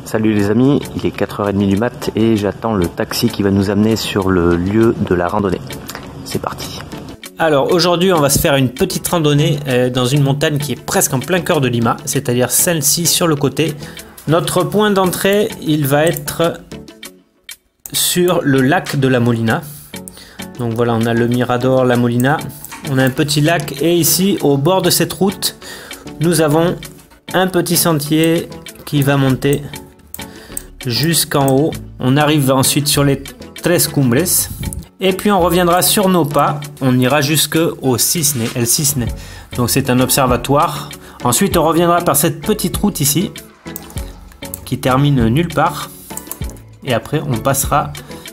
Salut les amis, il est 4h30 du mat et j'attends le taxi qui va nous amener sur le lieu de la randonnée. C'est parti. Alors aujourd'hui on va se faire une petite randonnée dans une montagne qui est presque en plein cœur de Lima, c'est-à-dire celle-ci sur le côté. Notre point d'entrée, il va être sur le lac de la Molina. Donc voilà, on a le Mirador, la Molina, on a un petit lac et ici au bord de cette route, nous avons un petit sentier qui va monter jusqu'en haut. On arrive ensuite sur les Tres Cumbres et puis on reviendra sur nos pas, on ira jusqu'au Cisne, El Cisne. Donc c'est un observatoire. Ensuite on reviendra par cette petite route ici qui termine nulle part et après on passera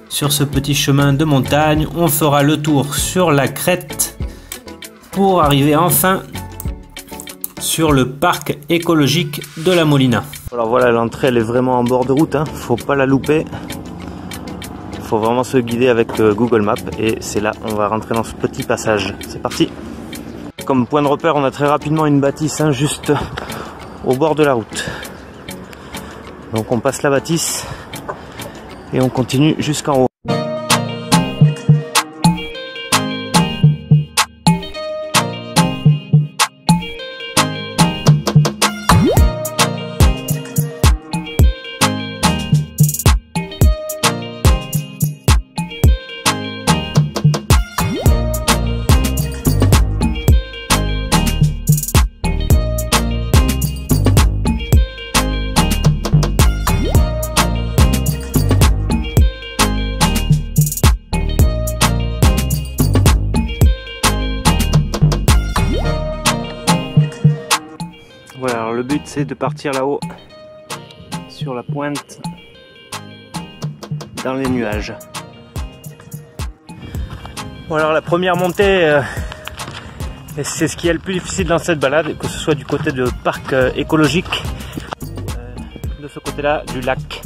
sur ce petit chemin de montagne. On fera le tour sur la crête pour arriver enfin sur le parc écologique de la Molina. Alors voilà, l'entrée elle est vraiment en bord de route, hein. Faut pas la louper. Faut vraiment se guider avec Google Maps et c'est là on va rentrer dans ce petit passage. C'est parti. Comme point de repère, on a très rapidement une bâtisse, hein, juste au bord de la route. Donc on passe la bâtisse et on continue jusqu'en haut. Voilà, alors le but c'est de partir là-haut sur la pointe dans les nuages. Bon alors la première montée, c'est ce qui est le plus difficile dans cette balade, que ce soit du côté de parc écologique ou de ce côté-là du lac.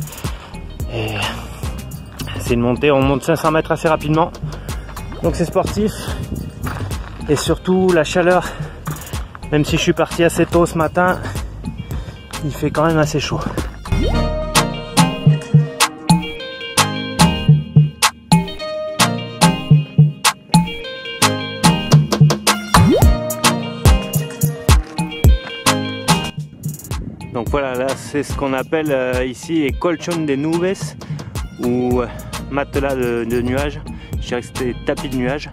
C'est une montée, on monte 500 mètres assez rapidement, donc c'est sportif et surtout la chaleur. Même si je suis parti assez tôt ce matin, il fait quand même assez chaud. Donc voilà, là c'est ce qu'on appelle ici colchon de nubes ou matelas de nuages. Je dirais que c'était tapis de nuages.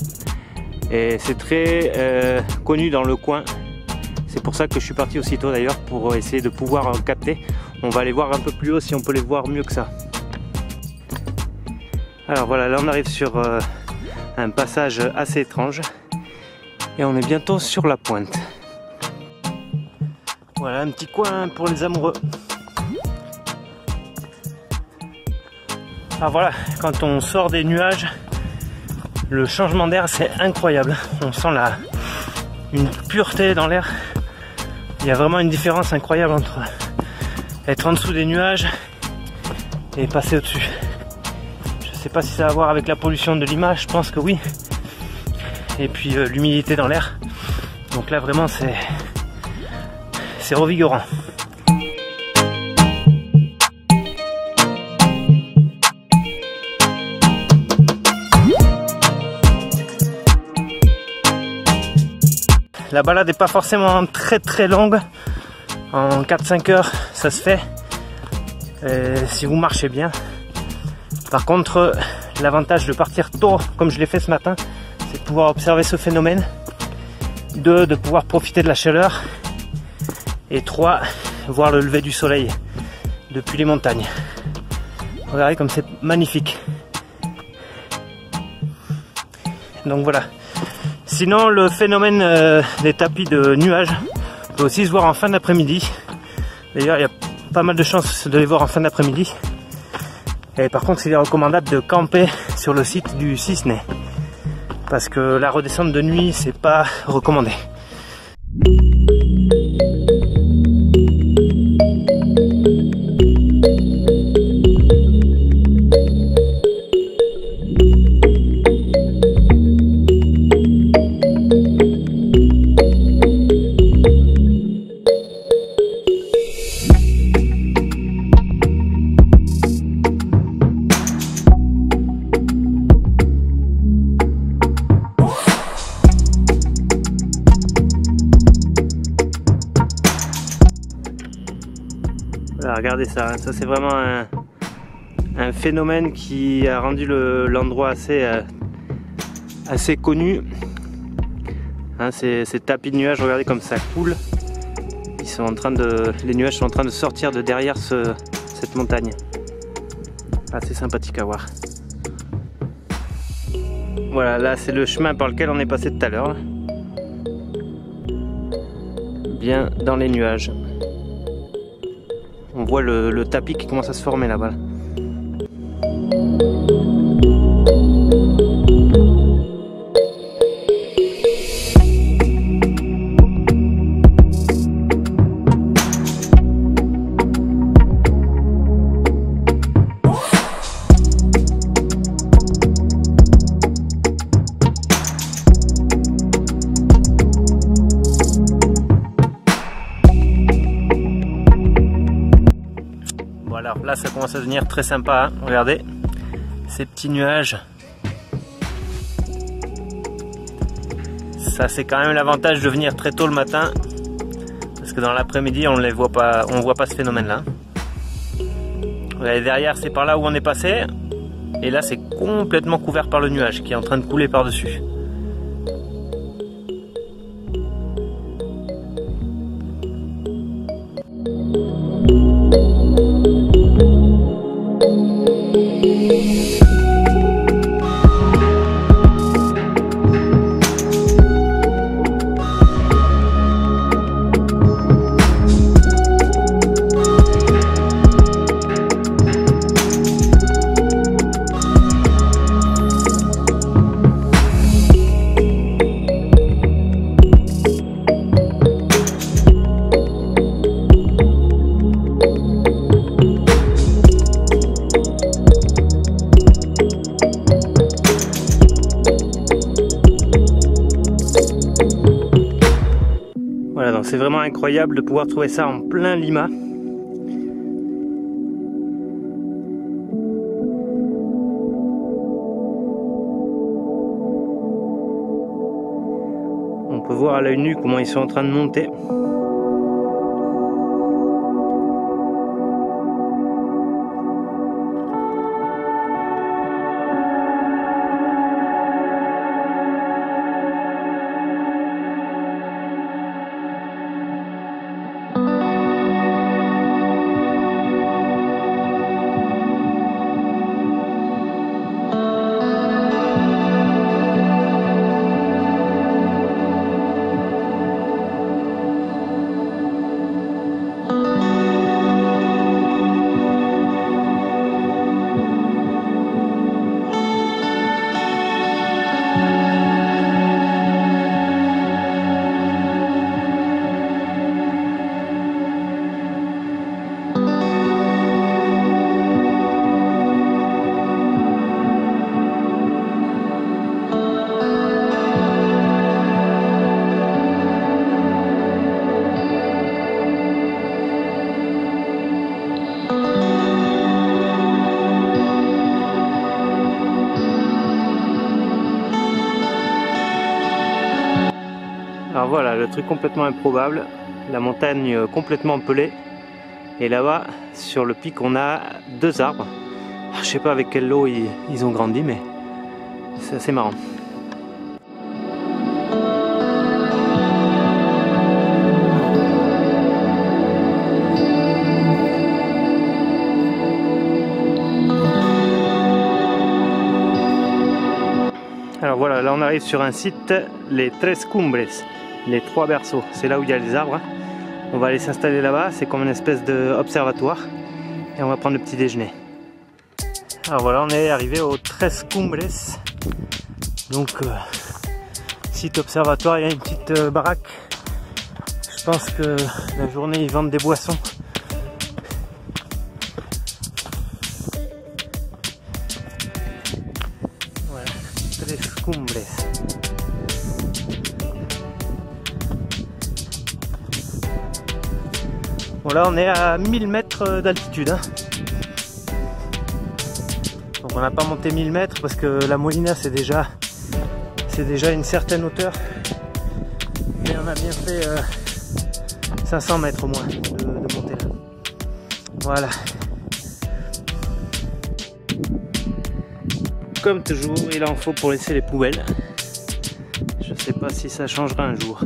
Et c'est très connu dans le coin. C'est pour ça que je suis parti aussitôt d'ailleurs, pour essayer de pouvoir capter. On va aller voir un peu plus haut si on peut les voir mieux que ça. Alors voilà, là on arrive sur un passage assez étrange. Et on est bientôt sur la pointe. Voilà un petit coin pour les amoureux. Alors voilà, quand on sort des nuages, le changement d'air c'est incroyable. On sent une pureté dans l'air. Il y a vraiment une différence incroyable entre être en dessous des nuages et passer au-dessus. Je ne sais pas si ça a à voir avec la pollution de Lima, je pense que oui. Et puis l'humidité dans l'air. Donc là vraiment c'est revigorant. La balade n'est pas forcément très longue, en 4-5 heures ça se fait, si vous marchez bien. Par contre, l'avantage de partir tôt, comme je l'ai fait ce matin, c'est de pouvoir observer ce phénomène, 2, de pouvoir profiter de la chaleur, et 3, voir le lever du soleil depuis les montagnes. Regardez comme c'est magnifique. Donc voilà. Sinon, le phénomène des tapis de nuages peut aussi se voir en fin d'après-midi. D'ailleurs, il y a pas mal de chances de les voir en fin d'après-midi. Et par contre, il est recommandable de camper sur le site du Cisne, parce que la redescente de nuit, c'est pas recommandé. regardez ça, hein. Ça c'est vraiment un phénomène qui a rendu l'endroit assez connu. Hein, ces tapis de nuages, regardez comme ça coule. Les nuages sont en train de sortir de derrière cette montagne. Assez sympathique à voir. Voilà, là c'est le chemin par lequel on est passé tout à l'heure. Bien dans les nuages. On voit le tapis qui commence à se former là-bas. Alors là ça commence à devenir très sympa, hein. Regardez ces petits nuages. Ça c'est quand même l'avantage de venir très tôt le matin, parce que dans l'après-midi on voit pas ce phénomène là. Regardez, derrière c'est par là où on est passé, et là c'est complètement couvert par le nuage qui est en train de couler par dessus. Voilà, donc c'est vraiment incroyable de pouvoir trouver ça en plein Lima. On peut voir à l'œil nu comment ils sont en train de monter. Alors voilà, le truc complètement improbable, la montagne complètement pelée, et là-bas sur le pic on a deux arbres. Je sais pas avec quel lot ils ont grandi, mais c'est assez marrant. Alors voilà, là on arrive sur un site, les Tres Cumbres, les trois berceaux. C'est là où il y a les arbres. On va aller s'installer là-bas, c'est comme une espèce d'observatoire. Et on va prendre le petit déjeuner. Alors voilà, on est arrivé aux Tres Cumbres. Donc, site observatoire, il y a une petite baraque. Je pense que la journée ils vendent des boissons. Voilà, Tres Cumbres. Bon là on est à 1000 mètres d'altitude, hein. Donc on n'a pas monté 1000 mètres parce que la Molina c'est déjà une certaine hauteur. Mais on a bien fait 500 mètres au moins de montée là. Voilà. Comme toujours, il en faut pour laisser les poubelles. Je sais pas si ça changera un jour.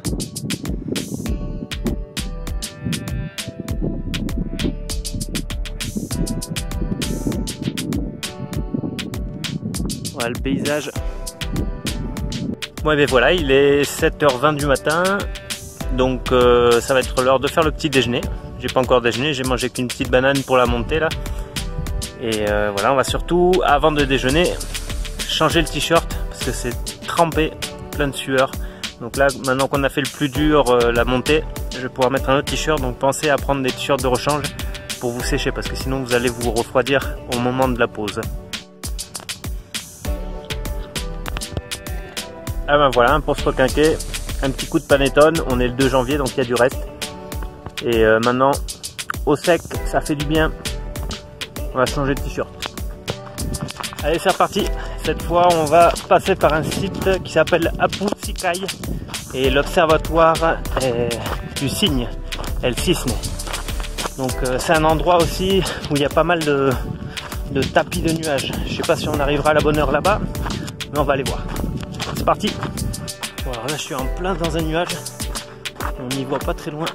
Voilà le paysage. Ouais, mais voilà, il est 7h20 du matin. Donc ça va être l'heure de faire le petit déjeuner. J'ai pas encore déjeuné, j'ai mangé qu'une petite banane pour la montée là. Et voilà, on va surtout, avant de déjeuner, changer le t-shirt parce que c'est trempé, plein de sueur. Donc là, maintenant qu'on a fait le plus dur, la montée, je vais pouvoir mettre un autre t-shirt. Donc pensez à prendre des t-shirts de rechange pour vous sécher parce que sinon vous allez vous refroidir au moment de la pause. Ah ben voilà, pour se requinquer, un petit coup de panettone. On est le 2 janvier donc il y a du reste. Et maintenant, au sec, ça fait du bien. On va changer de t-shirt. Allez, c'est reparti. Cette fois, on va passer par un site qui s'appelle Apu Sikai et l'observatoire du cygne, El Cisne. Donc c'est un endroit aussi où il y a pas mal de tapis de nuages. Je sais pas si on arrivera à la bonne heure là-bas, mais on va aller voir. C'est parti. Bon, alors là, je suis en plein dans un nuage. On n'y voit pas très loin.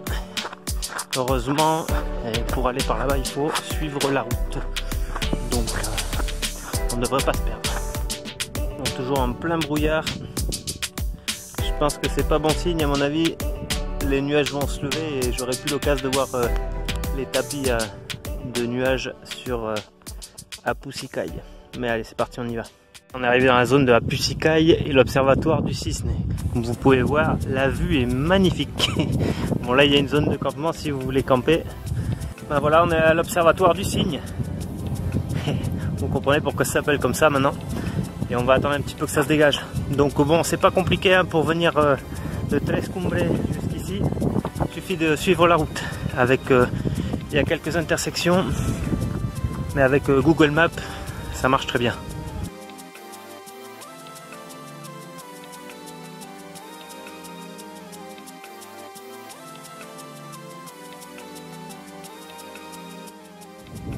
Heureusement, pour aller par là-bas, il faut suivre la route. Donc, on ne devrait pas se perdre. Donc, toujours en plein brouillard. Je pense que c'est pas bon signe, à mon avis. Les nuages vont se lever et j'aurai plus l'occasion de voir les tapis de nuages sur Apu Sikai. Mais allez, c'est parti, on y va. On est arrivé dans la zone de Apu Sikai et l'observatoire du Cisne. Comme vous pouvez voir, la vue est magnifique. Bon, là il y a une zone de campement si vous voulez camper. Ben voilà, on est à l'observatoire du cygne. Vous comprenez pourquoi ça s'appelle comme ça maintenant. Et on va attendre un petit peu que ça se dégage. Donc bon, c'est pas compliqué hein, pour venir de Tres Cumbres jusqu'ici. Il suffit de suivre la route. Avec, il y a quelques intersections, mais avec Google Maps, ça marche très bien.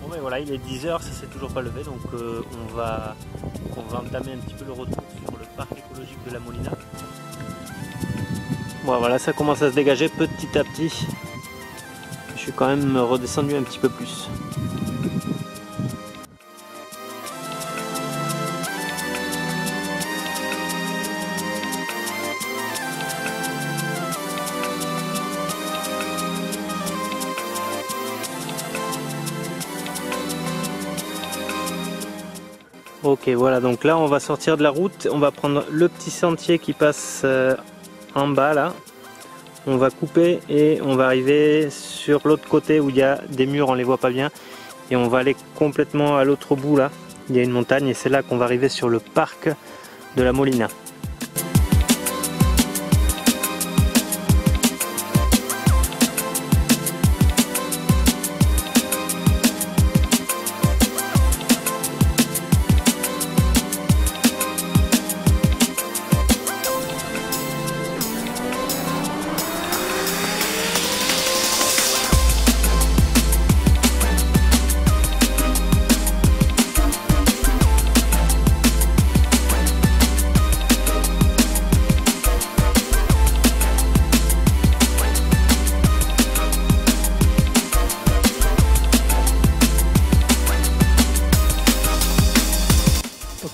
Bon ben voilà, il est 10h, ça s'est toujours pas levé, donc on va entamer un petit peu le retour sur le parc écologique de la Molina. Bon voilà, ça commence à se dégager petit à petit. Je suis quand même redescendu un petit peu plus. Ok, voilà, donc là on va sortir de la route, on va prendre le petit sentier qui passe en bas là. On va couper et on va arriver sur l'autre côté où il y a des murs, on les voit pas bien. Et on va aller complètement à l'autre bout là, il y a une montagne et c'est là qu'on va arriver sur le parc de la Molina.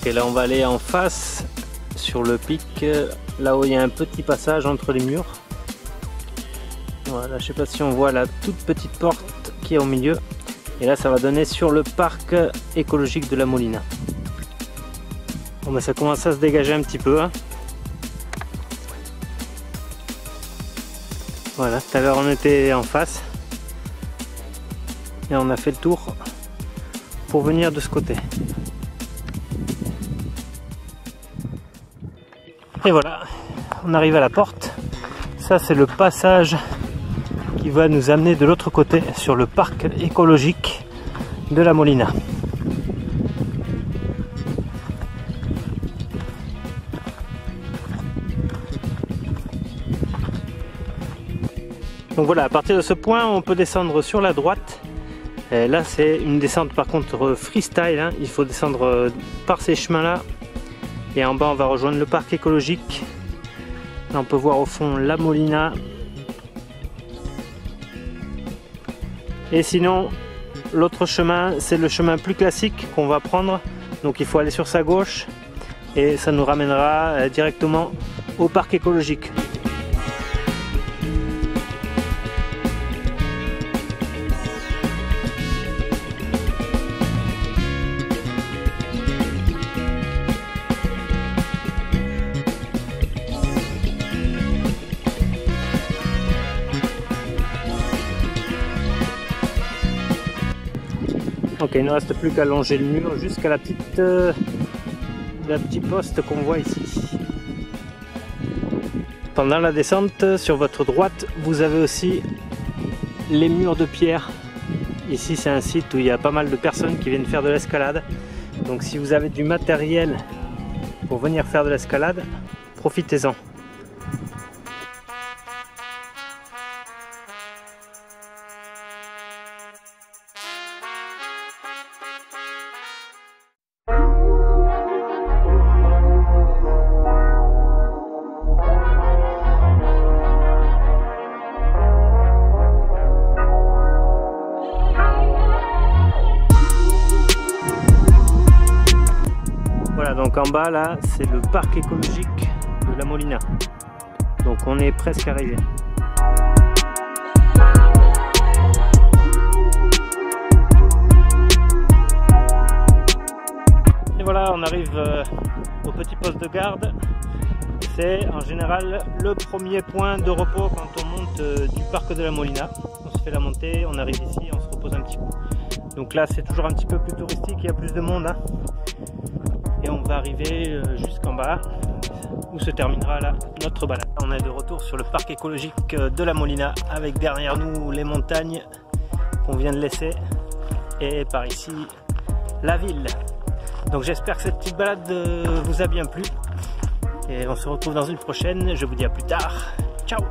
Ok, là on va aller en face sur le pic, là où il y a un petit passage entre les murs. Voilà, je sais pas si on voit la toute petite porte qui est au milieu. Et là ça va donner sur le parc écologique de la Molina. Bon ben ça commence à se dégager un petit peu. Hein. Voilà, tout à l'heure on était en face. Et on a fait le tour pour venir de ce côté. Et voilà, on arrive à la porte. Ça c'est le passage qui va nous amener de l'autre côté sur le parc écologique de la Molina. Donc voilà, à partir de ce point on peut descendre sur la droite Et là c'est une descente par contre freestyle, hein. Il faut descendre par ces chemins là. Et en bas on va rejoindre le parc écologique. Là on peut voir au fond la Molina. Et sinon l'autre chemin c'est le chemin plus classique qu'on va prendre. Donc il faut aller sur sa gauche et ça nous ramènera directement au parc écologique. Ok, il ne reste plus qu'à longer le mur jusqu'à la petite poste qu'on voit ici. Pendant la descente, sur votre droite, vous avez aussi les murs de pierre. Ici, c'est un site où il y a pas mal de personnes qui viennent faire de l'escalade. Donc si vous avez du matériel pour venir faire de l'escalade, profitez-en. Voilà, donc en bas là c'est le parc écologique de la Molina, donc on est presque arrivé. Et voilà, on arrive au petit poste de garde. C'est en général le premier point de repos quand on monte du parc de la Molina. On se fait la montée, on arrive ici, on se repose un petit coup. Donc là c'est toujours un petit peu plus touristique, il y a plus de monde, hein. Et on va arriver jusqu'en bas où se terminera là notre balade. On est de retour sur le parc écologique de la Molina avec derrière nous les montagnes qu'on vient de laisser et par ici la ville. Donc j'espère que cette petite balade vous a bien plu et on se retrouve dans une prochaine. Je vous dis à plus tard. Ciao.